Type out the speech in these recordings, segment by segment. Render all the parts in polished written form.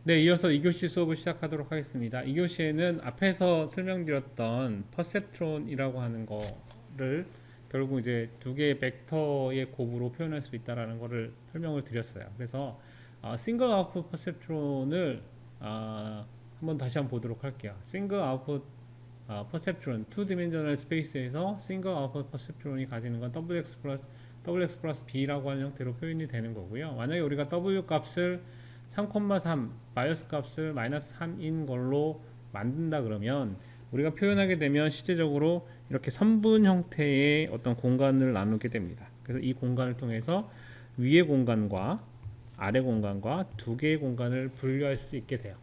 네, 이어서 2교시 수업을 시작하도록 하겠습니다. 2교시에는 앞에서 설명드렸던 퍼셉트론이라고 하는 거를 결국 이제 두 개의 벡터의 곱으로 표현할 수 있다라는 거를 설명을 드렸어요. 그래서 싱글 아웃풋 퍼셉트론을 한번 다시 한번 보도록 할게요. 싱글 아웃풋 퍼셉트론, 2디멘셔널 스페이스에서 싱글 아웃풋 퍼셉트론이 가지는 건 WX 플러스 B라고 하는 형태로 표현이 되는 거고요. 만약에 우리가 W 값을 3,3 바이어스 값을 마이너스 3인 걸로 만든다 그러면 우리가 표현하게 되면 실제적으로 이렇게 선분 형태의 어떤 공간을 나누게 됩니다. 그래서 이 공간을 통해서 위의 공간과 아래 공간과 두 개의 공간을 분류할 수 있게 돼요.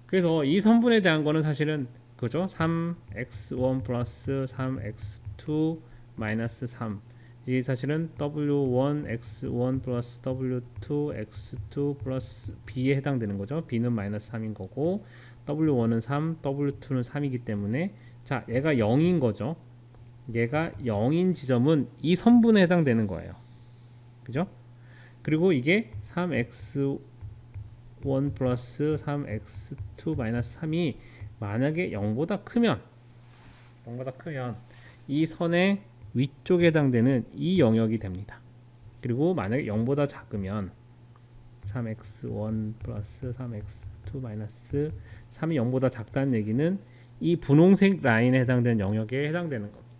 그래서 이 선분에 대한 거는 사실은 그죠? 3x1 플러스 3x2 마이너스 3, 이게 사실은 w1 x1 플러스 w2 x2 플러스 b에 해당되는 거죠. b는 마이너스 3인 거고 w1은 3, w2는 3이기 때문에 자, 얘가 0인 거죠. 얘가 0인 지점은 이 선분에 해당되는 거예요. 그죠? 그리고 이게 3x1 플러스 3x2 마이너스 3이 만약에 0보다 크면 이 선의 위쪽에 해당되는 이 영역이 됩니다. 그리고 만약에 0보다 작으면 3x1 플러스 3x2 마이너스 3이 0보다 작다는 얘기는 이 분홍색 라인에 해당되는 영역에 해당되는 겁니다.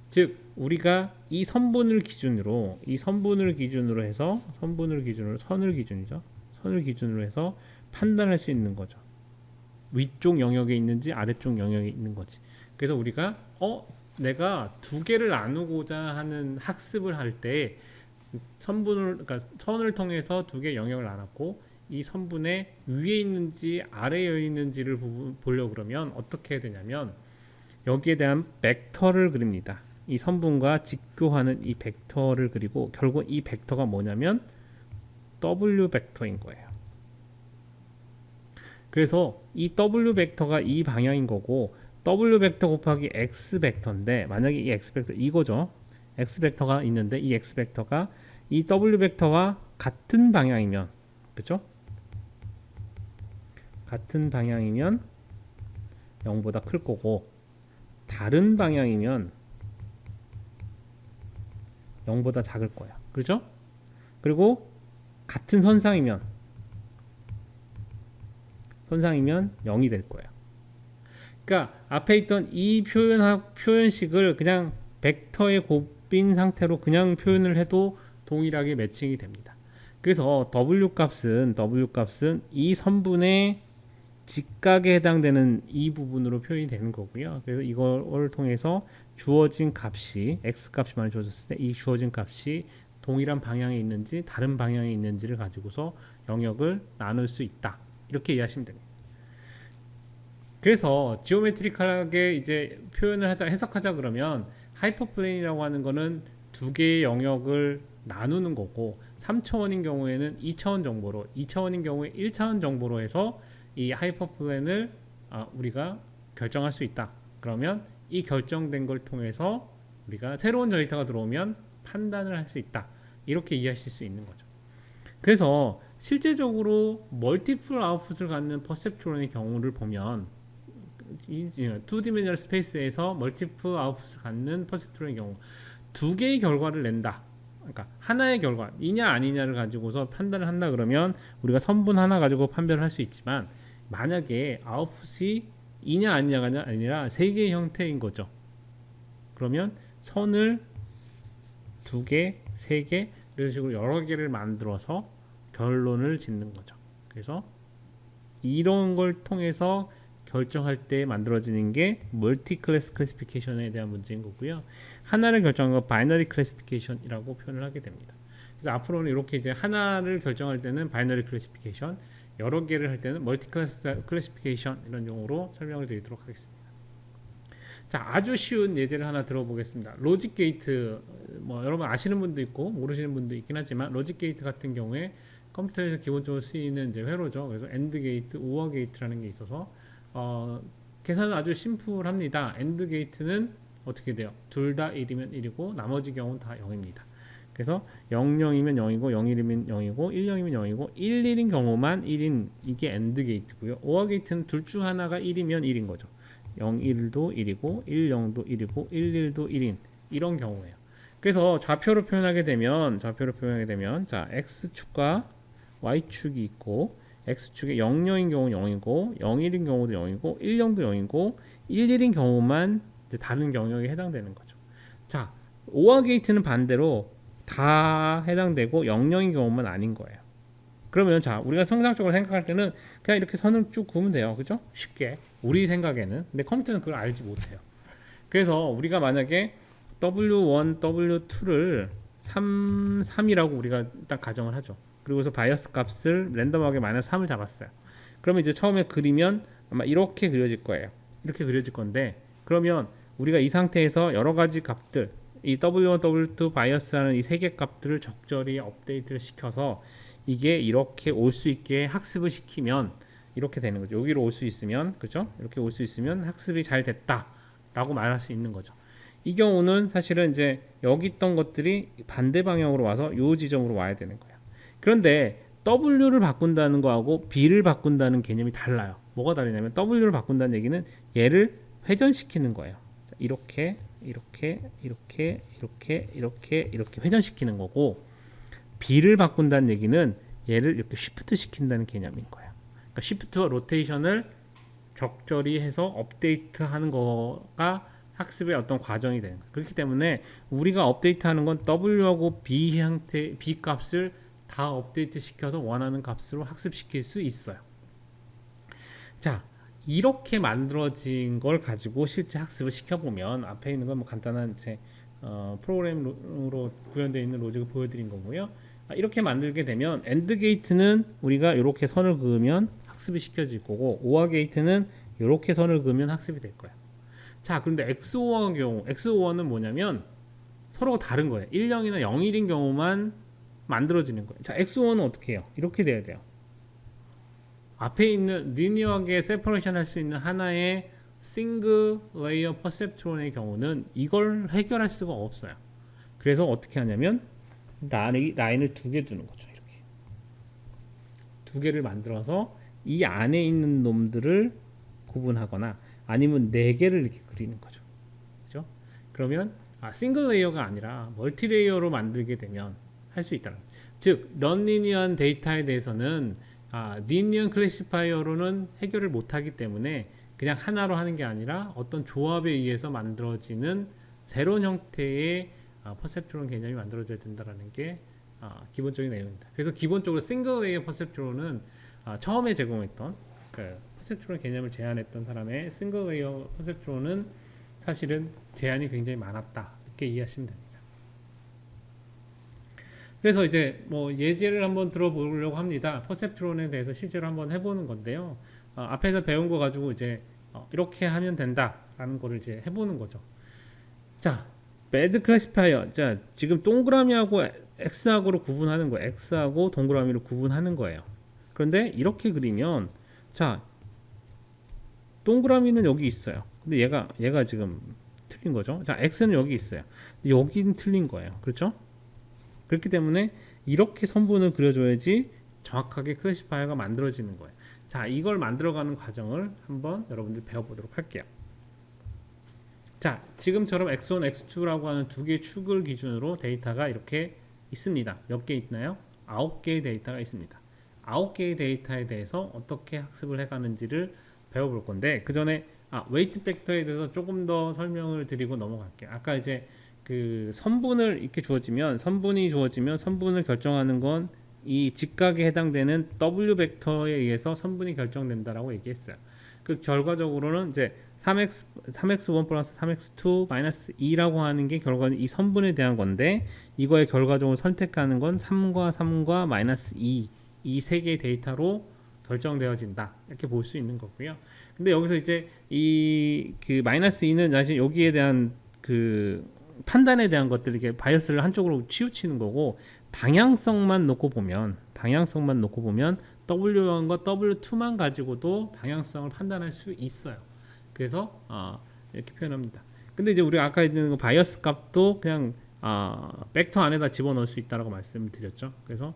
즉 우리가 이 선분을 기준으로 해서 선을 기준으로 해서 판단할 수 있는 거죠. 위쪽 영역에 있는지 아래쪽 영역에 있는 거지. 그래서 우리가 내가 두 개를 나누고자 하는 학습을 할 때 그러니까 선을 통해서 두 개의 영역을 나눴고 이 선분의 위에 있는지 아래에 있는지를 보려고 그러면 어떻게 해야 되냐면 여기에 대한 벡터를 그립니다. 이 선분과 직교하는 이 벡터를 그리고 결국 이 벡터가 뭐냐면 W 벡터인 거예요. 그래서 이 W 벡터가 이 방향인 거고 W 벡터 곱하기 X 벡터인데 만약에 이 X 벡터 이거죠. X 벡터가 있는데 이 X 벡터가 이 W 벡터와 같은 방향이면 그렇죠? 같은 방향이면 0보다 클 거고 다른 방향이면 0보다 작을 거야. 그렇죠? 그리고 같은 선상이면 0이 될 거야. 그러니까 앞에 있던 이 표현식을 그냥 벡터의 곱인 상태로 그냥 표현을 해도 동일하게 매칭이 됩니다. 그래서 W 값은 이 선분의 직각에 해당되는 이 부분으로 표현이 되는 거고요. 그래서 이걸 통해서 주어진 값이 x 값이 많이 주어졌을 때 이 주어진 값이 동일한 방향에 있는지 다른 방향에 있는지를 가지고서 영역을 나눌 수 있다. 이렇게 이해하시면 됩니다. 그래서 지오메트리컬하게 이제 해석하자 그러면 하이퍼플레인이라고 하는 거는 두 개의 영역을 나누는 거고 3차원인 경우에는 2차원 정보로 2차원인 경우에 1차원 정보로 해서 이 하이퍼플레인을 우리가 결정할 수 있다. 그러면 이 결정된 걸 통해서 우리가 새로운 데이터가 들어오면 판단을 할 수 있다. 이렇게 이해하실 수 있는 거죠. 그래서 실제적으로 멀티플 아웃풋을 갖는 퍼셉트론의 경우를 보면 2디멘셔널 스페이스에서 멀티플 아웃풋을 갖는 퍼셉트론의 경우 두 개의 결과를 낸다. 그러니까 하나의 결과 이냐 아니냐를 가지고서 판단을 한다 그러면 우리가 선분 하나 가지고 판별을 할 수 있지만 만약에 아웃풋이 이냐 아니냐가 아니라 세 개의 형태인 거죠. 그러면 선을 두 개, 세 개 이런 식으로 여러 개를 만들어서 결론을 짓는 거죠. 그래서 이런 걸 통해서 결정할 때 만들어지는 게 멀티 클래스 클래시피케이션에 대한 문제인 거고요. 하나를 결정한 거 바이너리 클래시피케이션이라고 표현을 하게 됩니다. 그래서 앞으로는 이렇게 이제 하나를 결정할 때는 바이너리 클래시피케이션, 여러 개를 할 때는 멀티 클래스 클래시피케이션 이런 용어로 설명을 드리도록 하겠습니다. 자, 아주 쉬운 예제를 하나 들어보겠습니다. 로직 게이트, 뭐 여러분 아시는 분도 있고 모르시는 분도 있긴 하지만 로직 게이트 같은 경우에 컴퓨터에서 기본적으로 쓰이는 이제 회로죠. 그래서 엔드 게이트, 우어 게이트라는 게 있어서 계산은 아주 심플합니다. 엔드 게이트는 어떻게 돼요? 둘 다 1이면 1이고 나머지 경우는 다 0입니다. 그래서 00이면 0이고 01이면 0이고 10이면 0이고 11인 경우만 1인 이게 AND 게이트고요. OR 게이트는 둘 중 하나가 1이면 1인 거죠. 01도 1이고 10도 1이고 11도 1인 이런 경우예요. 그래서 좌표로 표현하게 되면 자 x축과 y축이 있고 x축에 00인 경우는 0이고 01인 경우도 0이고 10도 0이고 11인 경우만 이제 다른 경역에 해당되는 거죠. 자, OR 게이트는 반대로 다 해당되고 00인 경우만 아닌 거예요. 그러면 자, 우리가 성상적으로 생각할 때는 그냥 이렇게 선을 쭉 그으면 돼요. 그죠? 쉽게. 우리 생각에는. 근데 컴퓨터는 그걸 알지 못해요. 그래서 우리가 만약에 W1, W2를 3이라고 우리가 딱 가정을 하죠. 그리고서 바이어스 값을 랜덤하게 -3을 잡았어요. 그러면 이제 처음에 그리면 아마 이렇게 그려질 거예요. 이렇게 그려질 건데, 그러면 우리가 이 상태에서 여러 가지 값들, 이 W1, W2 바이어스라는 이 세 개 값들을 적절히 업데이트를 시켜서 이게 이렇게 올 수 있게 학습을 시키면 이렇게 되는 거죠. 여기로 올 수 있으면, 그죠? 이렇게 올 수 있으면 학습이 잘 됐다라고 말할 수 있는 거죠. 이 경우는 사실은 이제 여기 있던 것들이 반대 방향으로 와서 이 지점으로 와야 되는 거예요. 그런데 W를 바꾼다는 거하고 B를 바꾼다는 개념이 달라요. 뭐가 다르냐면 W를 바꾼다는 얘기는 얘를 회전시키는 거예요. 이렇게 회전시키는 거고, B를 바꾼다는 얘기는 얘를 이렇게 쉬프트 시킨다는 개념인 거예요. 그러니까 쉬프트와 로테이션을 적절히 해서 업데이트하는 거가 학습의 어떤 과정이 되는 거예요. 그렇기 때문에 우리가 업데이트하는 건 W하고 B 형태, B 값을 다 업데이트 시켜서 원하는 값으로 학습시킬 수 있어요. 자, 이렇게 만들어진 걸 가지고 실제 학습을 시켜보면 앞에 있는 건 뭐 간단한 이제 프로그램으로 구현되어 있는 로직을 보여드린 거고요. 이렇게 만들게 되면 AND 게이트는 우리가 이렇게 선을 그으면 학습이 시켜질 거고, OR 게이트는 이렇게 선을 그으면 학습이 될 거예요. 자, 그런데 XOR의 경우, XOR는 뭐냐면 서로가 다른 거예요. 10이나 01인 경우만 만들어지는 거예요. 자, XOR는 어떻게 해요? 이렇게 돼야 돼요. 앞에 있는 리니어하게 세퍼레이션 할 수 있는 하나의 싱글 레이어 퍼셉트론의 경우는 이걸 해결할 수가 없어요. 그래서 어떻게 하냐면 라인을 두 개 두는 거죠. 이렇게 두 개를 만들어서 이 안에 있는 놈들을 구분하거나 아니면 네 개를 이렇게 그리는 거죠. 그죠? 그러면 싱글 레이어가 아니라 멀티 레이어로 만들게 되면 할 수 있다는 거죠. 즉 넌리니어한 데이터에 대해서는 리니어 클래시파이어로는 해결을 못하기 때문에 그냥 하나로 하는 게 아니라 어떤 조합에 의해서 만들어지는 새로운 형태의 퍼셉트론 개념이 만들어져야 된다는 게 기본적인 내용입니다. 그래서 기본적으로 싱글 레이어 퍼셉트론은 처음에 제공했던 그 퍼셉트론 개념을 제안했던 사람의 싱글 레이어 퍼셉트론은 사실은 제한이 굉장히 많았다, 이렇게 이해하시면 됩니다. 그래서 이제 뭐 예제를 한번 들어보려고 합니다. 퍼셉트론에 대해서 실제로 한번 해보는 건데요. 앞에서 배운 거 가지고 이제 이렇게 하면 된다라는 거를 이제 해보는 거죠. 자, 배드 클래시파이어. 자, 지금 동그라미하고 X하고로 구분하는 거예요. X하고 동그라미로 구분하는 거예요. 그런데 이렇게 그리면, 자, 동그라미는 여기 있어요. 근데 얘가 지금 틀린 거죠. 자, X는 여기 있어요. 근데 여기는 틀린 거예요. 그렇죠? 그렇기 때문에 이렇게 선분을 그려줘야지 정확하게 클래시파이어가 만들어지는 거예요. 자, 이걸 만들어가는 과정을 한번 여러분들 배워보도록 할게요. 자, 지금처럼 X1, X2라고 하는 두 개의 축을 기준으로 데이터가 이렇게 있습니다. 몇 개 있나요? 9개의 데이터가 있습니다. 9개의 데이터에 대해서 어떻게 학습을 해가는지를 배워볼 건데, 그 전에 웨이트 팩터에 대해서 조금 더 설명을 드리고 넘어갈게요. 아까 이제 그 선분을 이렇게 주어지면 선분을 결정하는 건 이 직각에 해당되는 W 벡터에 의해서 선분이 결정된다라고 얘기했어요. 그 결과적으로는 이제 3x1 플러스 3x2 마이너스 2라고 하는 게 결과는 이 선분에 대한 건데, 이거의 결과적으로 선택하는 건 3과 마이너스 2, 이 세 개의 데이터로 결정되어진다, 이렇게 볼 수 있는 거고요. 근데 여기서 이제 이 그 마이너스 2는 사실 여기에 대한 그 판단에 대한 것들, 이렇게 바이어스를 한쪽으로 치우치는 거고, 방향성만 놓고 보면 W1과 W2만 가지고도 방향성을 판단할 수 있어요. 그래서 이렇게 표현합니다. 근데 이제 우리가 아까 있는 바이어스 값도 그냥 벡터 안에다 집어넣을 수 있다라고 말씀드렸죠. 그래서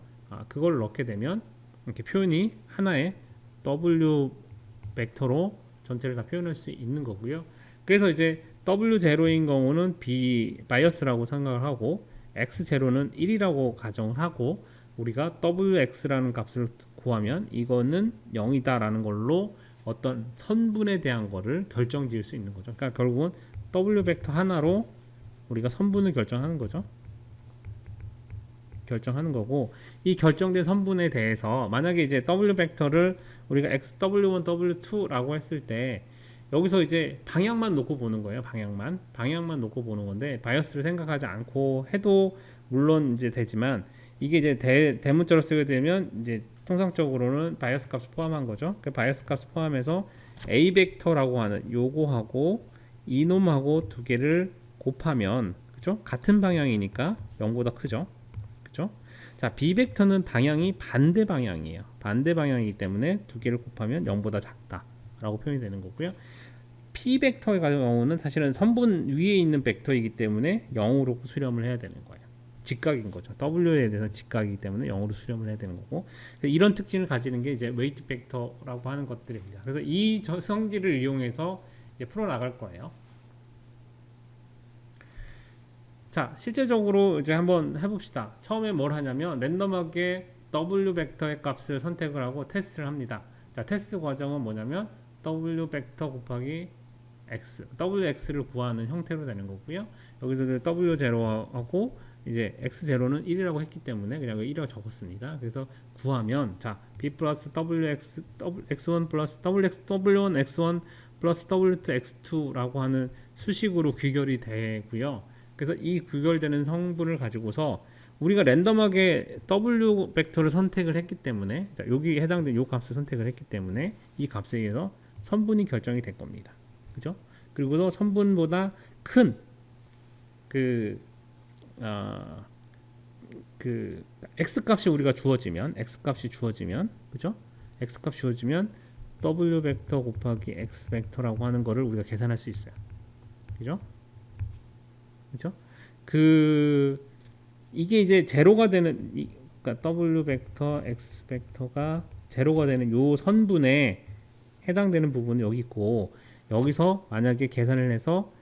그걸 넣게 되면 이렇게 표현이 하나의 W 벡터로 전체를 다 표현할 수 있는 거고요. 그래서 이제 W0인 경우는 바이어스라고 생각을 하고 X0는 1이라고 가정을 하고 우리가 WX라는 값을 구하면 이거는 0이다라는 걸로 어떤 선분에 대한 거를 결정 지을 수 있는 거죠. 그러니까 결국은 W 벡터 하나로 우리가 선분을 결정하는 거죠. 결정하는 거고 이 결정된 선분에 대해서 만약에 이제 W 벡터를 우리가 XW1, W2라고 했을 때 여기서 이제 방향만 놓고 보는 거예요. 방향만 놓고 보는 건데 바이어스를 생각하지 않고 해도 물론 이제 되지만 이게 이제 대문자로 쓰게 되면 이제 통상적으로는 바이어스 값을 포함한 거죠. 그 바이어스 값을 포함해서 A 벡터라고 하는 요거하고 이놈하고 두 개를 곱하면 그죠? 같은 방향이니까 0보다 크죠. 그죠? 자, B 벡터는 방향이 반대 방향이에요. 반대 방향이기 때문에 두 개를 곱하면 0보다 작다라고 표현이 되는 거고요. P 벡터의 경우는 사실은 선분 위에 있는 벡터이기 때문에 0으로 수렴을 해야 되는 거예요. 직각인 거죠. W에 대해서 직각이기 때문에 0으로 수렴을 해야 되는 거고 이런 특징을 가지는 게 이제 웨이트 벡터라고 하는 것들입니다. 그래서 이 성질을 이용해서 이제 풀어 나갈 거예요. 자, 실제적으로 이제 한번 해봅시다. 처음에 뭘 하냐면 랜덤하게 W 벡터의 값을 선택을 하고 테스트를 합니다. 자, 테스트 과정은 뭐냐면 W 벡터 곱하기 X, WX를 구하는 형태로 되는 거고요. 여기서 W0하고 이제 X0는 1이라고 했기 때문에 그냥 1이라고 적었습니다. 그래서 구하면 자, B 플러스 WX, X1 플러스 W1 X1 플러스 W2 X2라고 하는 수식으로 귀결이 되고요. 그래서 이 귀결되는 성분을 가지고서 우리가 랜덤하게 W 벡터를 선택을 했기 때문에 자, 여기 해당되는 이 값을 선택을 했기 때문에 이 값에 의해서 선분이 결정이 될 겁니다. 그죠? 그리고도 선분보다 큰 x 값이 우리가 주어지면 그죠? x 값이 주어지면 w 벡터 곱하기 x 벡터라고 하는 거를 우리가 계산할 수 있어요. 그죠? 그죠? 이게 이제 제로가 되는 그러니까 w 벡터 x 벡터가 제로가 되는 요 선분에 해당되는 부분은 여기 있고 여기서 만약에 계산을 해서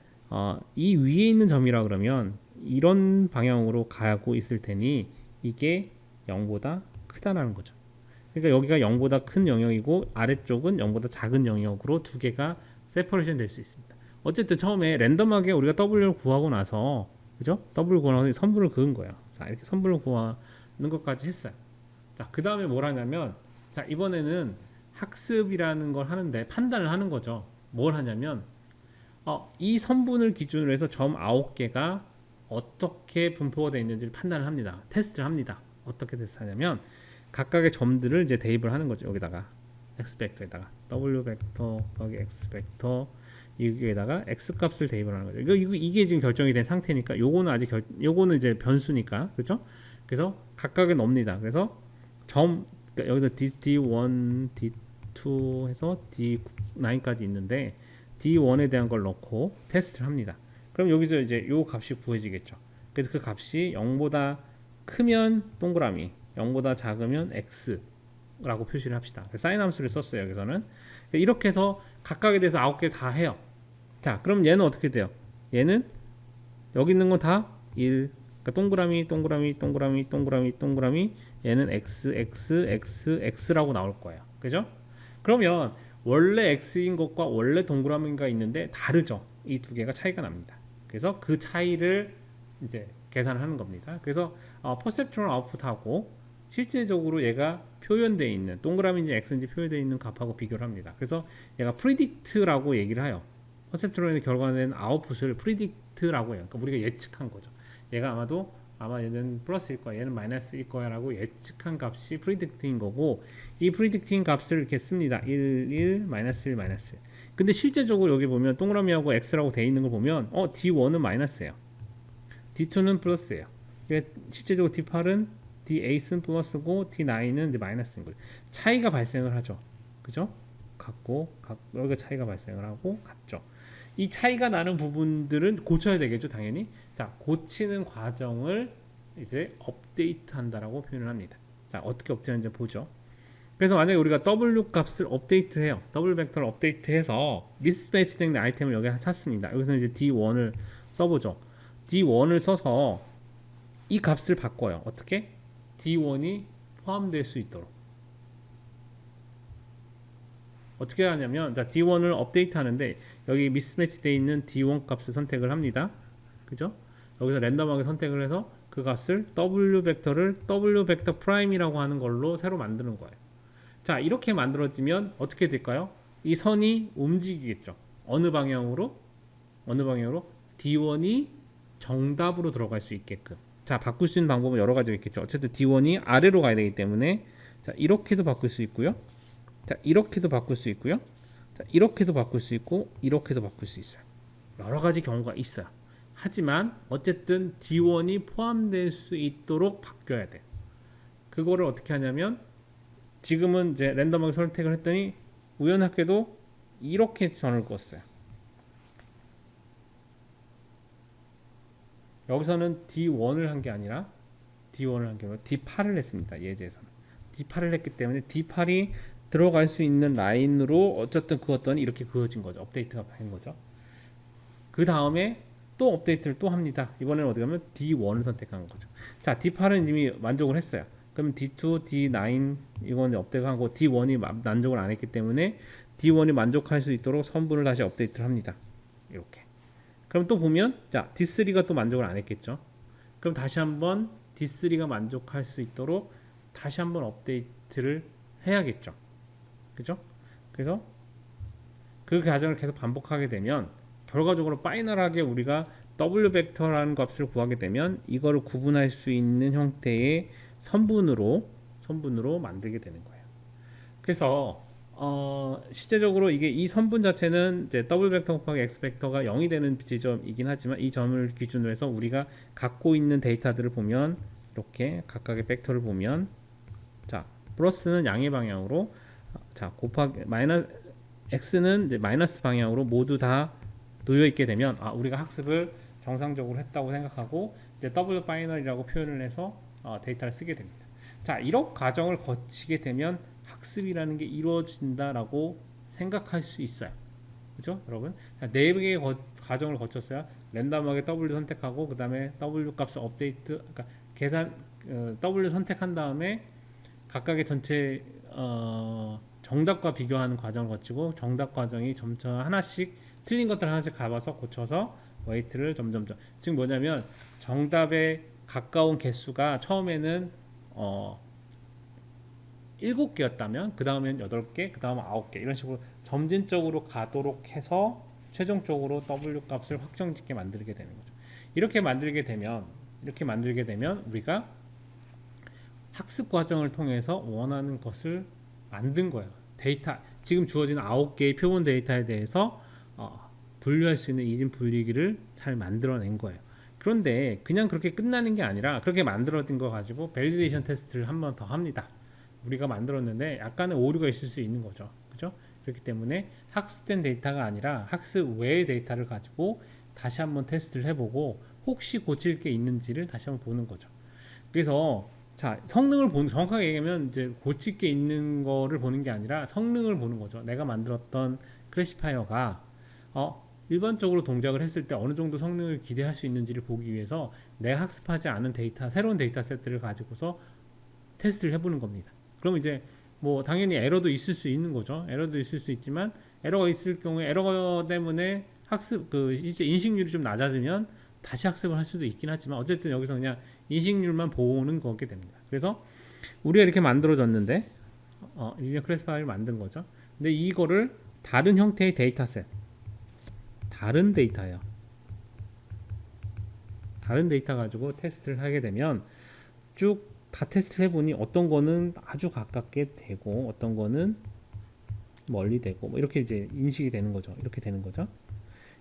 이 위에 있는 점이라 그러면 이런 방향으로 가고 있을 테니 이게 0보다 크다라는 거죠. 그러니까 여기가 0보다 큰 영역이고 아래쪽은 0보다 작은 영역으로 두 개가 세퍼레이션 될 수 있습니다. 어쨌든 처음에 랜덤하게 우리가 W를 구하고 나서 그죠? W를 구하고 나서 선분을 그은 거예요. 자, 이렇게 선분을 구하는 것까지 했어요. 자, 그 다음에 뭘 하냐면 자, 이번에는 학습이라는 걸 하는데 판단을 하는 거죠. 뭘 하냐면 이 선분을 기준으로 해서 점 9개가 어떻게 분포가 되어 있는지를 판단을 합니다. 테스트를 합니다. 어떻게 테스트하냐면 각각의 점들을 이제 대입을 하는 거죠. 여기다가 x 벡터에다가 w 벡터 거기 x 벡터 여기에다가 x 값을 대입을 하는 거죠. 이게 지금 결정이 된 상태니까 요거는 아직 요거는 이제 변수니까 그렇죠? 그래서 각각에 넣습니다. 그래서 그러니까 여기서 D1, D2 해서 D9까지 있는데 D1에 대한 걸 넣고 테스트를 합니다. 그럼 여기서 이제 요 값이 구해지겠죠. 그래서 그 값이 0보다 크면 동그라미, 0보다 작으면 X라고 표시를 합시다. 사인 함수를 썼어요. 여기서는 이렇게 해서 각각에 대해서 9개 다 해요. 자, 그럼 얘는 어떻게 돼요? 얘는 여기 있는 건 다 1, 그러니까 동그라미 얘는 X라고 나올 거예요. 그죠? 그러면 원래 X인 것과 원래 동그라미가 있는데 다르죠. 이 두 개가 차이가 납니다. 그래서 그 차이를 이제 계산하는 겁니다. 그래서 퍼셉트론 아웃풋하고 실제적으로 얘가 표현되어 있는 동그라미인지 X인지 표현되어 있는 값하고 비교를 합니다. 그래서 얘가 프리딕트라고 얘기를 해요. 퍼셉트론의 결과는 아웃풋을 프리딕트라고 해요. 그러니까 우리가 예측한 거죠. 얘가 아마 얘는 플러스일 거야, 얘는 마이너스일 거야 라고 예측한 값이 프리딕트인 거고 이 프리딕트인 값을 이렇게 씁니다. 1, 마이너스 1, 마이너스 1. 근데 실제적으로 여기 보면 동그라미하고 X라고 돼 있는 걸 보면 D1은 마이너스예요. D2는 플러스예요. 실제적으로 D8은 D8은 플러스고 D9은 이제 마이너스인 거예요. 차이가 발생을 하죠. 그죠? 여기가 차이가 발생을 하고 같죠. 이 차이가 나는 부분들은 고쳐야 되겠죠, 당연히. 자, 고치는 과정을 이제 업데이트 한다라고 표현을 합니다. 자, 어떻게 업데이트하는지 보죠. 그래서 만약에 우리가 W 값을 업데이트해요. W 벡터를 업데이트해서 미스매치된 아이템을 여기 찾습니다. 여기서 이제 D1을 써보죠. D1을 써서 이 값을 바꿔요. 어떻게? D1이 포함될 수 있도록. 어떻게 하냐면, 자, D1을 업데이트 하는데, 여기 미스매치 되어 있는 D1 값을 선택을 합니다. 그죠? 여기서 랜덤하게 선택을 해서 그 값을 W 벡터를 W 벡터 프라임이라고 하는 걸로 새로 만드는 거예요. 자, 이렇게 만들어지면 어떻게 될까요? 이 선이 움직이겠죠. 어느 방향으로? 어느 방향으로? D1이 정답으로 들어갈 수 있게끔. 자, 바꿀 수 있는 방법은 여러 가지가 있겠죠. 어쨌든 D1이 아래로 가야 되기 때문에, 자, 이렇게도 바꿀 수 있고요. 자, 이렇게도 바꿀 수 있고요. 자, 이렇게도 바꿀 수 있고, 이렇게도 바꿀 수 있어요. 여러 가지 경우가 있어요. 하지만 어쨌든 D1이 포함될 수 있도록 바뀌어야 돼요. 그거를 어떻게 하냐면, 지금은 이제 랜덤하게 선택을 했더니 우연하게도 이렇게 선을 그었어요. 여기서는 D1을 한 게 아니라 D8을 했습니다. 예제에서는 D8을 했기 때문에 D8이 들어갈 수 있는 라인으로 어쨌든 그었더니 이렇게 그어진 거죠. 업데이트가 된 거죠. 그 다음에 또 업데이트를 또 합니다. 이번에는 어디 가면 D1을 선택한 거죠. 자, D8은 이미 만족을 했어요. 그럼 D2, D9 이건 업데이트하고 D1이 만족을 안 했기 때문에 D1이 만족할 수 있도록 선분을 다시 업데이트를 합니다. 이렇게. 그럼 또 보면 자, D3가 또 만족을 안 했겠죠. 그럼 다시 한번 D3가 만족할 수 있도록 다시 한번 업데이트를 해야겠죠. 그죠? 그래서 그 과정을 계속 반복하게 되면 결과적으로 파이널하게 우리가 W 벡터라는 값을 구하게 되면 이거를 구분할 수 있는 형태의 선분으로 만들게 되는 거예요. 그래서 실제적으로 이게 이 선분 자체는 이제 W 벡터 곱하기 X 벡터가 0이 되는 지점이긴 하지만 이 점을 기준으로 해서 우리가 갖고 있는 데이터들을 보면 이렇게 각각의 벡터를 보면 자, 플러스는 양의 방향으로 자, 곱하기 마이너스 X는 이제 마이너스 방향으로 모두 다 놓여 있게 되면 우리가 학습을 정상적으로 했다고 생각하고 이제 W 파이널이라고 표현을 해서 데이터를 쓰게 됩니다. 자, 이런 과정을 거치게 되면 학습이라는 게 이루어진다라고 생각할 수 있어요. 그죠, 여러분? 자, 4개의 과정을 거쳤어요. 랜덤하게 W 선택하고 그 다음에 W 값을 업데이트, 그러니까 계산 W 선택한 다음에 각각의 전체 정답과 비교하는 과정을 거치고 정답 과정이 점차 하나씩 틀린 것들 하나씩 가봐서 고쳐서 웨이트를 점점점. 즉 뭐냐면 정답에 가까운 개수가 처음에는 7개였다면 그 다음엔 8개, 그 다음은 9개 이런 식으로 점진적으로 가도록 해서 최종적으로 W 값을 확정짓게 만들게 되는 거죠. 이렇게 만들게 되면 우리가 학습 과정을 통해서 원하는 것을 만든 거예요. 데이터 지금 주어진 9개의 표본 데이터에 대해서 분류할 수 있는 이진 분리기를 잘 만들어낸 거예요. 그런데 그냥 그렇게 끝나는 게 아니라 그렇게 만들어진 거 가지고 밸리데이션 테스트를 한 번 더 합니다. 우리가 만들었는데 약간의 오류가 있을 수 있는 거죠. 그죠? 그렇기 때문에 학습된 데이터가 아니라 학습 외의 데이터를 가지고 다시 한번 테스트를 해보고 혹시 고칠 게 있는지를 다시 한번 보는 거죠. 그래서 자, 성능을 정확하게 얘기하면 이제 고칠 게 있는 거를 보는 게 아니라 성능을 보는 거죠. 내가 만들었던 클래시파이어가 일반적으로 동작을 했을 때 어느 정도 성능을 기대할 수 있는지를 보기 위해서 내가 학습하지 않은 데이터, 새로운 데이터 세트를 가지고서 테스트를 해보는 겁니다. 그럼 이제 뭐 당연히 에러도 있을 수 있는 거죠. 에러도 있을 수 있지만 에러가 있을 경우에 에러 때문에 학습 이제 인식률이 좀 낮아지면 다시 학습을 할 수도 있긴 하지만 어쨌든 여기서 그냥 인식률만 보는 거게 됩니다. 그래서 우리가 이렇게 만들어졌는데 리니어 클래시파이어를 만든 거죠. 근데 이거를 다른 형태의 데이터셋, 다른 데이터예요. 다른 데이터 가지고 테스트를 하게 되면 쭉 다 테스트를 해보니 어떤 거는 아주 가깝게 되고 어떤 거는 멀리 되고 뭐 이렇게 이제 인식이 되는 거죠. 이렇게 되는 거죠.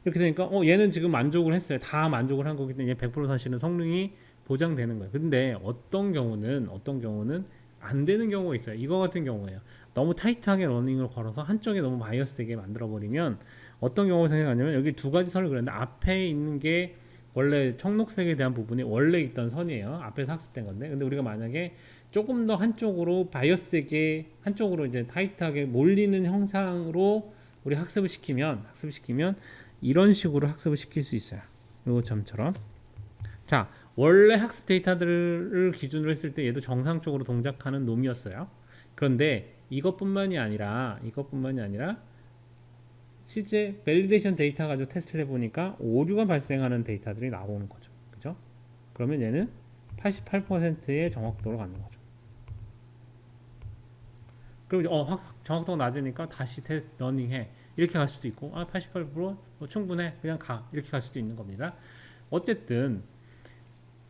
이렇게 되니까 얘는 지금 만족을 했어요. 다 만족을 한 거기 때문에 100% 사실은 성능이 보장되는 거예요. 근데 어떤 경우는 안 되는 경우가 있어요. 이거 같은 경우에요. 너무 타이트하게 러닝을 걸어서 한쪽에 너무 바이어스 되게 만들어 버리면 어떤 경우 생각하냐면 여기 두 가지 선을 그렸는데 앞에 있는 게 원래 청록색에 대한 부분이 원래 있던 선이에요. 앞에서 학습된 건데, 근데 우리가 만약에 조금 더 한쪽으로 바이어스되게 한쪽으로 이제 타이트하게 몰리는 형상으로 우리 학습을 시키면 이런 식으로 학습을 시킬 수 있어요. 요 점처럼. 자, 원래 학습 데이터들을 기준으로 했을 때 얘도 정상적으로 동작하는 놈이었어요. 그런데 이것뿐만이 아니라 실제 밸리데이션 데이터 가지고 테스트를 해보니까 오류가 발생하는 데이터들이 나오는 거죠. 그죠? 그러면 얘는 88%의 정확도로 가는 거죠. 그리고 정확도가 낮으니까 다시 테스트 러닝해. 이렇게 갈 수도 있고, 88% 충분해. 그냥 가. 이렇게 갈 수도 있는 겁니다. 어쨌든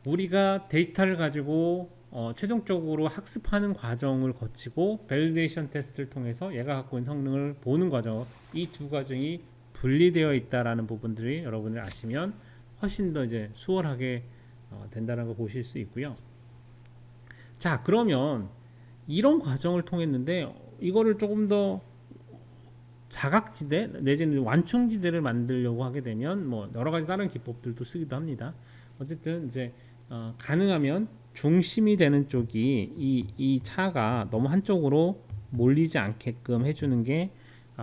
우리가 데이터를 가지고 최종적으로 학습하는 과정을 거치고 밸리데이션 테스트를 통해서 얘가 갖고 있는 성능을 보는 과정, 이 두 과정이 분리되어 있다라는 부분들이 여러분들 아시면 훨씬 더 이제 수월하게 된다는 걸 보실 수 있고요. 자, 그러면 이런 과정을 통했는데 이거를 조금 더 자각지대 내지는 완충지대를 만들려고 하게 되면 뭐 여러 가지 다른 기법들도 쓰기도 합니다. 어쨌든 이제 가능하면 중심이 되는 쪽이 이 차가 너무 한쪽으로 몰리지 않게끔 해주는 게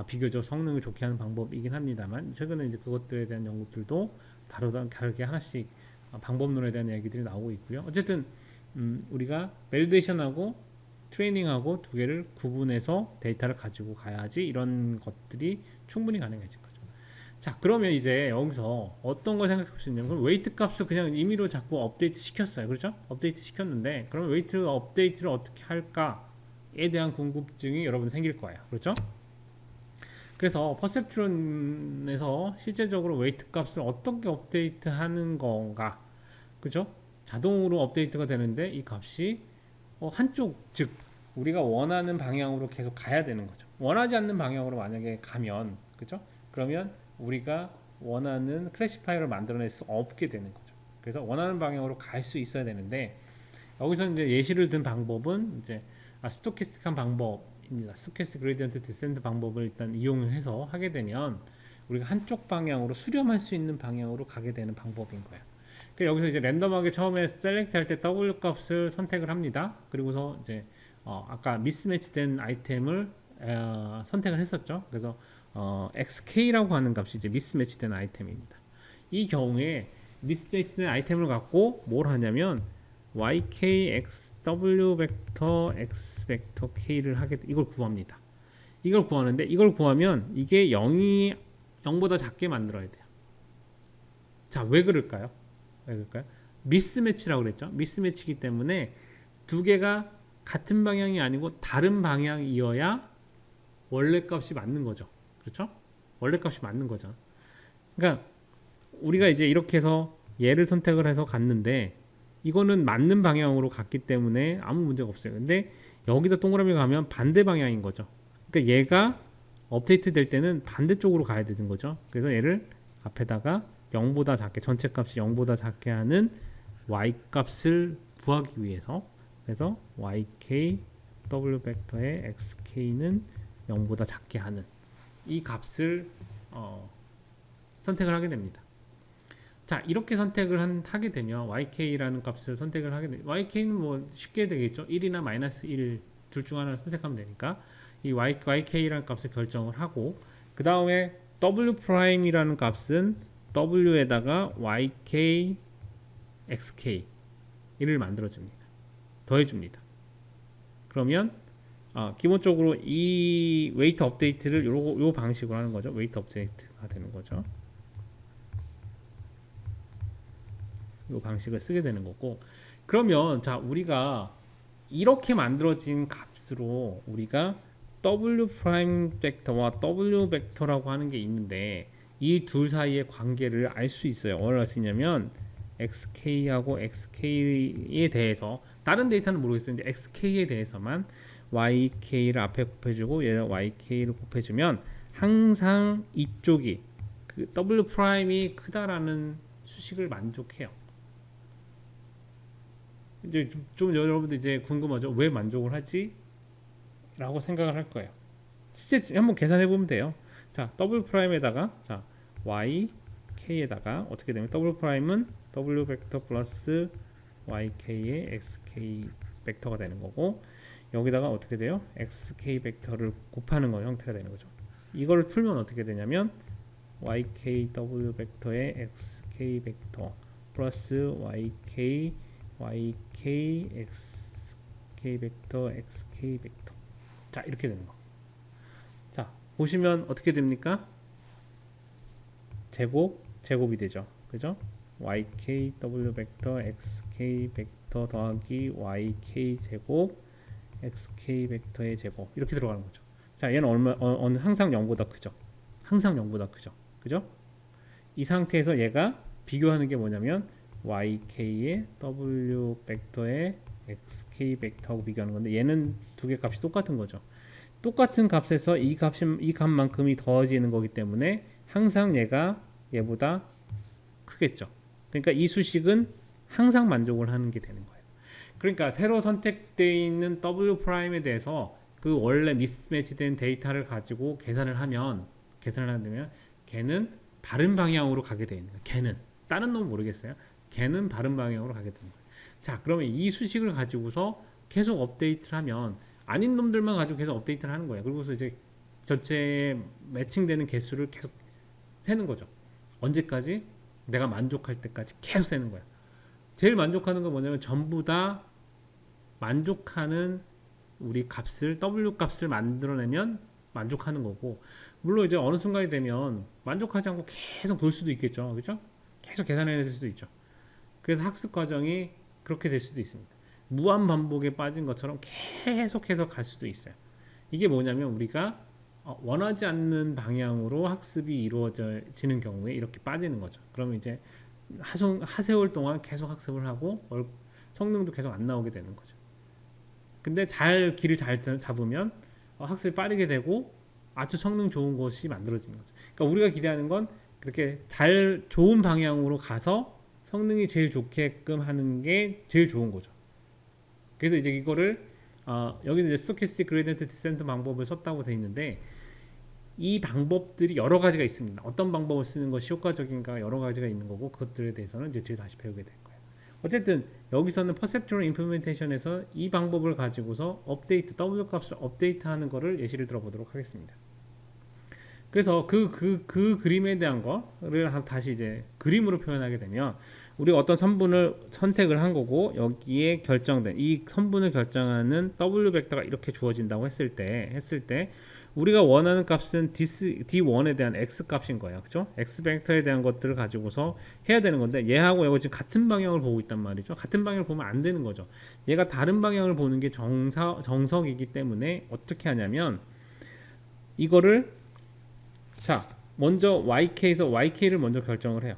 비교적 성능을 좋게 하는 방법이긴 합니다만, 최근에 이제 그것들에 대한 연구들도 다르게 하나씩 방법론에 대한 얘기들이 나오고 있고요. 어쨌든 우리가 밸리데이션하고 트레이닝하고 두 개를 구분해서 데이터를 가지고 가야지 이런 것들이 충분히 가능해질 거죠. 자, 그러면 이제 여기서 어떤 걸 생각해 볼 수 있냐면, 그럼 웨이트 값을 그냥 임의로 자꾸 업데이트 시켰어요. 그렇죠? 업데이트 시켰는데, 그러면 웨이트 업데이트를 어떻게 할까에 대한 궁금증이 여러분 생길 거예요. 그렇죠? 그래서 퍼셉트론에서 실제적으로 웨이트 값을 어떻게 업데이트 하는 건가, 그죠? 자동으로 업데이트가 되는데 이 값이 한쪽, 즉 우리가 원하는 방향으로 계속 가야 되는 거죠. 원하지 않는 방향으로 만약에 가면, 그죠? 그러면 우리가 원하는 클래시파이어를 만들어낼 수 없게 되는 거죠. 그래서 원하는 방향으로 갈 수 있어야 되는데, 여기서 이제 예시를 든 방법은 이제 스토캐스틱한 방법입니다. 스토캐스틱 그레디언트 디센트 방법을 일단 이용해서 하게 되면 우리가 한쪽 방향으로 수렴할 수 있는 방향으로 가게 되는 방법인 거예요. 그러니까 여기서 이제 랜덤하게 처음에 셀렉트 할 때 W 값을 선택을 합니다. 그리고서 이제 아까 미스매치된 아이템을 선택을 했었죠. 그래서 XK라고 하는 값이 이제 미스매치된 아이템입니다. 이 경우에 미스매치된 아이템을 갖고 뭘 하냐면 YK X W 벡터 X 벡터 K를 이걸 구합니다. 이걸 구하는데, 이걸 구하면 이게 0보다 작게 만들어야 돼요. 자, 왜 그럴까요? 미스매치라고 그랬죠. 미스매치이기 때문에 두 개가 같은 방향이 아니고 다른 방향이어야 원래 값이 맞는 거죠. 그렇죠? 원래 값이 맞는 거죠. 그러니까 우리가 이제 이렇게 해서 얘를 선택을 해서 갔는데 이거는 맞는 방향으로 갔기 때문에 아무 문제가 없어요. 근데 여기다 동그라미 가면 반대 방향인 거죠. 그러니까 얘가 업데이트 될 때는 반대쪽으로 가야 되는 거죠. 그래서 얘를 앞에다가 0보다 작게, 전체 값이 0보다 작게 하는 y 값을 구하기 위해서, 그래서 yk w 벡터의 xk는 0보다 작게 하는 이 값을 선택을 하게 됩니다. 자, 이렇게 선택을 하게 되면 YK라는 값을 선택을 하게 되면 YK는 뭐 쉽게 되겠죠. 1이나 마이너스 1 둘 중 하나를 선택하면 되니까 이 YK라는 값을 결정을 하고, 그 다음에 W 프라임이라는 값은 W에다가 YK XK 이를 만들어줍니다. 더해줍니다. 그러면 기본적으로 이 웨이트 업데이트를 요 방식으로 하는 거죠. 웨이트 업데이트가 되는 거죠. 이 방식을 쓰게 되는 거고, 그러면 자, 우리가 이렇게 만들어진 값으로 우리가 W 프라임 벡터와 W 벡터라고 하는 게 있는데, 이 둘 사이의 관계를 알 수 있어요. 뭘 알 수 있냐면 XK하고 XK에 대해서, 다른 데이터는 모르겠어요. 이제 XK에 대해서만 YK를 앞에 곱해주고 얘를 YK를 곱해주면 항상 이쪽이 그 W 프라임이 크다라는 수식을 만족해요. 이제 좀 여러분들 이제 궁금하죠? 왜 만족을 하지? 라고 생각을 할 거예요. 실제 한번 계산해 보면 돼요. 자, 더블 프라임에다가 자, y k에다가 어떻게 되면 더블 프라임은 w 벡터 플러스yk의 xk 벡터가 되는 거고 여기다가 어떻게 돼요? xk 벡터를 곱하는 거 형태가 되는 거죠. 이걸 풀면 어떻게 되냐면 YKW 벡터의 XK 벡터 플러스 YK XK 벡터 XK 벡터 자 이렇게 되는 거. 자 보시면 어떻게 됩니까? 제곱이 되죠. 그죠? YKW 벡터 XK 벡터 더하기 YK 제곱 XK 벡터의 제곱 이렇게 들어가는 거죠. 자 얘는 항상 0보다 크죠. 항상 0보다 크죠. 그죠? 이 상태에서 얘가 비교하는 게 뭐냐면 YK의 W 벡터의 XK 벡터하고 비교하는 건데 얘는 두 개 값이 똑같은 거죠. 똑같은 값에서 이 값만큼이 더해지는 거기 때문에 항상 얘가 얘보다 크겠죠. 그러니까 이 수식은 항상 만족을 하는 게 되는 거예요. 그러니까 새로 선택되어 있는 W 프라임에 대해서 그 원래 미스매치된 데이터를 가지고 계산을 하면 걔는 바른 방향으로 가게 되어 있는 거예요. 걔는 다른 놈은 모르겠어요. 걔는 바른 방향으로 가게 되는 거예요. 자, 그러면 이 수식을 가지고서 계속 업데이트를 하면 아닌 놈들만 가지고 계속 업데이트를 하는 거예요. 그리고서 이제 전체 매칭되는 개수를 계속 세는 거죠. 언제까지? 내가 만족할 때까지 계속 세는 거야. 제일 만족하는 건 뭐냐면 전부 다 만족하는 우리 값을 W 값을 만들어내면 만족하는 거고 물론 이제 어느 순간이 되면 만족하지 않고 계속 돌 수도 있겠죠. 그렇죠? 계속 계산해낼 수도 있죠. 그래서 학습 과정이 그렇게 될 수도 있습니다. 무한 반복에 빠진 것처럼 계속해서 갈 수도 있어요. 이게 뭐냐면 우리가 원하지 않는 방향으로 학습이 이루어지는 경우에 이렇게 빠지는 거죠. 그러면 이제 하세월 동안 계속 학습을 하고 성능도 계속 안 나오게 되는 거죠. 근데 길을 잘 잡으면 학습이 빠르게 되고 아주 성능 좋은 것이 만들어지는 거죠. 그러니까 우리가 기대하는 건 그렇게 좋은 방향으로 가서 성능이 제일 좋게끔 하는 게 제일 좋은 거죠. 그래서 이제 이거를 여기서 이제 스토캐스틱 그레디언트 디센트 방법을 썼다고 되어 있는데 이 방법들이 여러 가지가 있습니다. 어떤 방법을 쓰는 것이 효과적인가 여러 가지가 있는 거고 그것들에 대해서는 이제 뒤에 다시 배우게 될 거예요. 어쨌든 여기서는 퍼셉트럴 임플리멘테이션에서 이 방법을 가지고서 W 값을 업데이트하는 거를 예시를 들어보도록 하겠습니다. 그래서 그 그림에 대한 거를 다시 이제 그림으로 표현하게 되면 우리가 어떤 선분을 선택을 한 거고 여기에 결정된 이 선분을 결정하는 W 벡터가 이렇게 주어진다고 했을 때 우리가 원하는 값은 D1에 대한 X 값인 거예요. 그죠? X 벡터에 대한 것들을 가지고서 해야 되는 건데 얘하고 얘가 지금 같은 방향을 보고 있단 말이죠. 같은 방향을 보면 안 되는 거죠. 얘가 다른 방향을 보는 게 정석이기 때문에 어떻게 하냐면 이거를 자 먼저 YK에서 YK를 먼저 결정을 해요.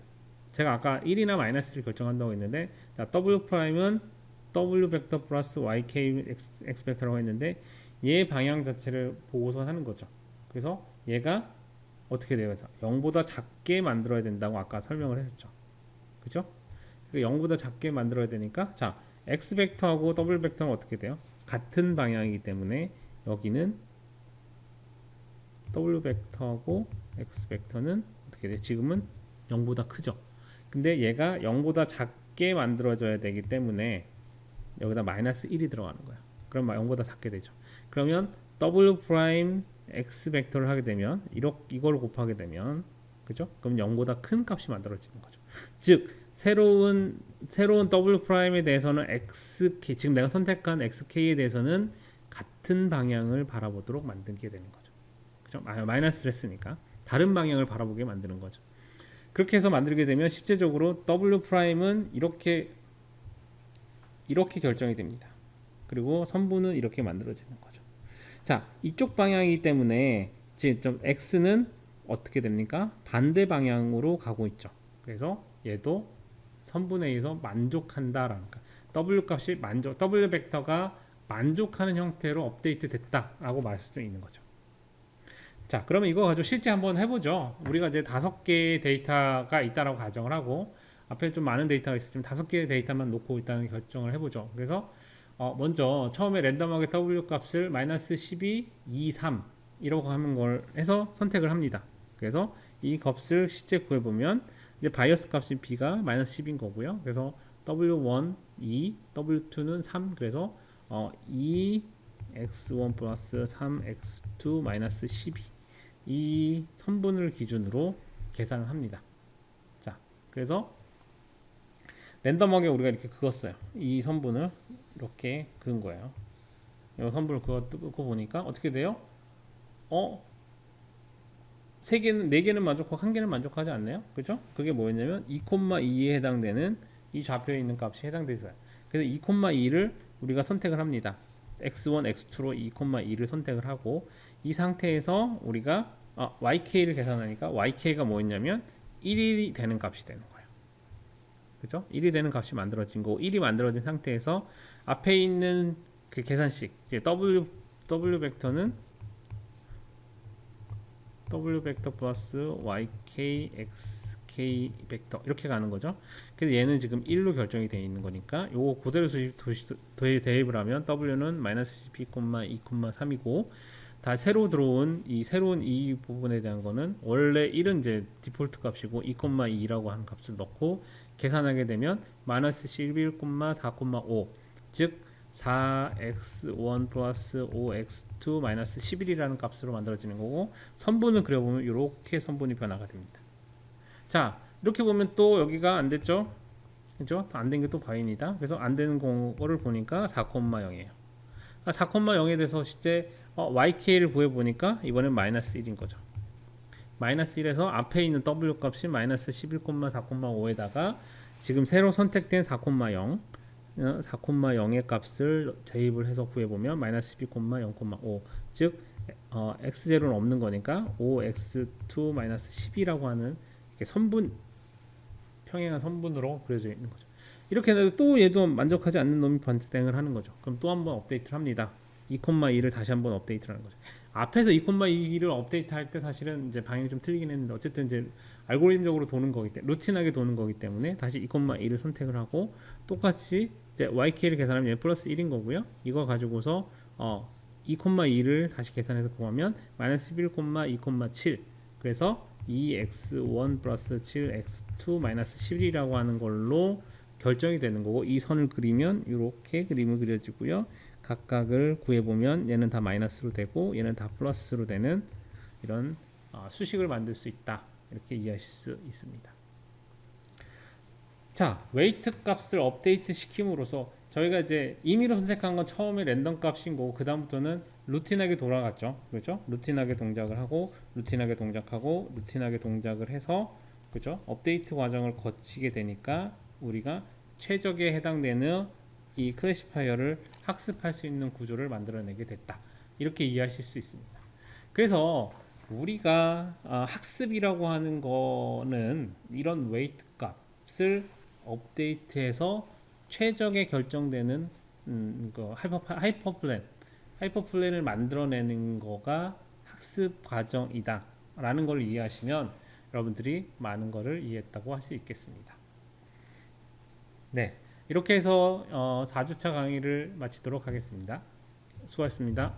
제가 아까 1이나 마이너스를 결정한다고 했는데 자, W 프라임은 W 벡터 플러스 YK X 벡터라고 했는데 얘 방향 자체를 보고서 하는 거죠. 그래서 얘가 어떻게 돼요? 0보다 작게 만들어야 된다고 아까 설명을 했었죠. 그죠? 0보다 작게 만들어야 되니까 자 X 벡터하고 W 벡터는 어떻게 돼요? 같은 방향이기 때문에 여기는 W 벡터하고 X 벡터는 어떻게 돼? 지금은 0보다 크죠. 근데 얘가 0보다 작게 만들어져야 되기 때문에 여기다 마이너스 1이 들어가는 거야. 그럼 0보다 작게 되죠. 그러면 W 프라임 X 벡터를 하게 되면 이걸 곱하게 되면 그죠? 그럼 0보다 큰 값이 만들어지는 거죠. 즉 새로운 W 프라임에 대해서는 XK 지금 내가 선택한 XK에 대해서는 같은 방향을 바라보도록 만들게 되는 거죠. 그죠? 마이너스를 했으니까 다른 방향을 바라보게 만드는 거죠. 그렇게 해서 만들게 되면 실제적으로 W 프라임은 이렇게 결정이 됩니다. 그리고 선분은 이렇게 만들어지는 거죠. 자, 이쪽 방향이기 때문에 지금 X는 어떻게 됩니까? 반대 방향으로 가고 있죠. 그래서 얘도 선분에 의해서 만족한다라는 거. W 값이 W 벡터가 만족하는 형태로 업데이트 됐다라고 말할 수 있는 거죠. 자, 그러면 이거 가지고 실제 한번 해보죠. 우리가 이제 5개의 데이터가 있다라고 가정을 하고 앞에 좀 많은 데이터가 있으면 5개의 데이터만 놓고 일단 결정을 해보죠. 그래서 먼저 처음에 랜덤하게 W 값을 마이너스 12, 2, 3 이라고 하는 걸 해서 선택을 합니다. 그래서 이 값을 실제 구해보면 이제 바이어스 값인 b가 마이너스 10인 거고요. 그래서 w1 2, w2는 3. 그래서 2x1 플러스 3x2 마이너스 12 이 선분을 기준으로 계산을 합니다. 자, 그래서 랜덤하게 우리가 이렇게 그었어요. 이 선분을 이렇게 그은 거예요. 이 선분을 그거 보니까 어떻게 돼요? 세 개는 네 개는 만족하고 한 개는 만족하지 않네요. 그죠? 그게 뭐였냐면 2,2에 해당되는 이 좌표에 있는 값이 해당돼 있어요. 그래서 2,2를 우리가 선택을 합니다. x1, x2로 2,2를 선택을 하고 이 상태에서 우리가 YK를 계산하니까 YK가 뭐였냐면 1이 되는 값이 되는 거예요. 그죠? 1이 되는 값이 만들어진 거고 1이 만들어진 상태에서 앞에 있는 그 계산식 이제 W 벡터는 W 벡터 플러스 YK XK 벡터 이렇게 가는 거죠. 그래서 얘는 지금 1로 결정이 되어 있는 거니까 요거 그대로 대입을 하면 W는 마이너스 12, 2,3이고 다 새로 들어온 새로운 이 부분에 대한 거는 원래 1은 이제 디폴트 값이고 2,2라고 하는 값을 넣고 계산하게 되면 마이너스 11,4,5 즉 4x1 플러스 5x2 마이너스 11이라는 값으로 만들어지는 거고 선분을 그려보면 이렇게 선분이 변화가 됩니다. 자, 이렇게 보면 또 여기가 안 됐죠? 그죠? 안 된 게 또 바인이다. 그래서 안 되는 거를 보니까 4,0이에요. 4,0에 대해서 실제 YK를 구해보니까 이번엔 마이너스 1인 거죠. 마이너스 1에서 앞에 있는 W 값이 마이너스 11,4,5에다가 지금 새로 선택된 4,0 4,0의 값을 대입을 해서 구해보면 마이너스 12,0,5 즉 x0는 없는 거니까 5x2 마이너스 10이라고 하는 이렇게 선분 평행한 선분으로 그려져 있는 거죠. 이렇게 해도 또 얘도 만족하지 않는 놈이 반대행을 하는 거죠. 그럼 또 한번 업데이트를 합니다. 2,2를 다시 한번 업데이트를 하는 거죠. 앞에서 2,2를 업데이트할 때 사실은 이제 방향이 좀 틀리긴 했는데 어쨌든 이제 알고리즘적으로 도는 거기 때문에 루틴하게 도는 거기 때문에 다시 2,2를 선택을 하고 똑같이 이제 YK를 계산하면 얘 플러스 1인 거고요. 이거 가지고서 2,2를 다시 계산해서 구하면 마이너스 11,2,7 그래서 2x1 플러스 7x2 마이너스 11이라고 하는 걸로 결정이 되는 거고 이 선을 그리면 이렇게 그림을 그려지고요. 각각을 구해보면 얘는 다 마이너스로 되고 얘는 다 플러스로 되는 이런 수식을 만들 수 있다. 이렇게 이해하실 수 있습니다. 자, 웨이트 값을 업데이트 시킴으로써 저희가 이제 임의로 선택한 건 처음에 랜덤 값인 거고 그 다음부터는 루틴하게 돌아갔죠. 그렇죠? 루틴하게 동작을 하고 루틴하게 동작하고 루틴하게 동작을 해서 그죠? 업데이트 과정을 거치게 되니까 우리가 최적에 해당되는 이 클래시파이어를 학습할 수 있는 구조를 만들어내게 됐다. 이렇게 이해하실 수 있습니다. 그래서 우리가 학습이라고 하는 거는 이런 웨이트 값을 업데이트해서 최적에 결정되는 하이퍼플랜을 만들어내는 거가 학습 과정이다 라는 걸 이해하시면 여러분들이 많은 거를 이해했다고 할 수 있겠습니다. 네, 이렇게 해서 4주차 강의를 마치도록 하겠습니다. 수고하셨습니다.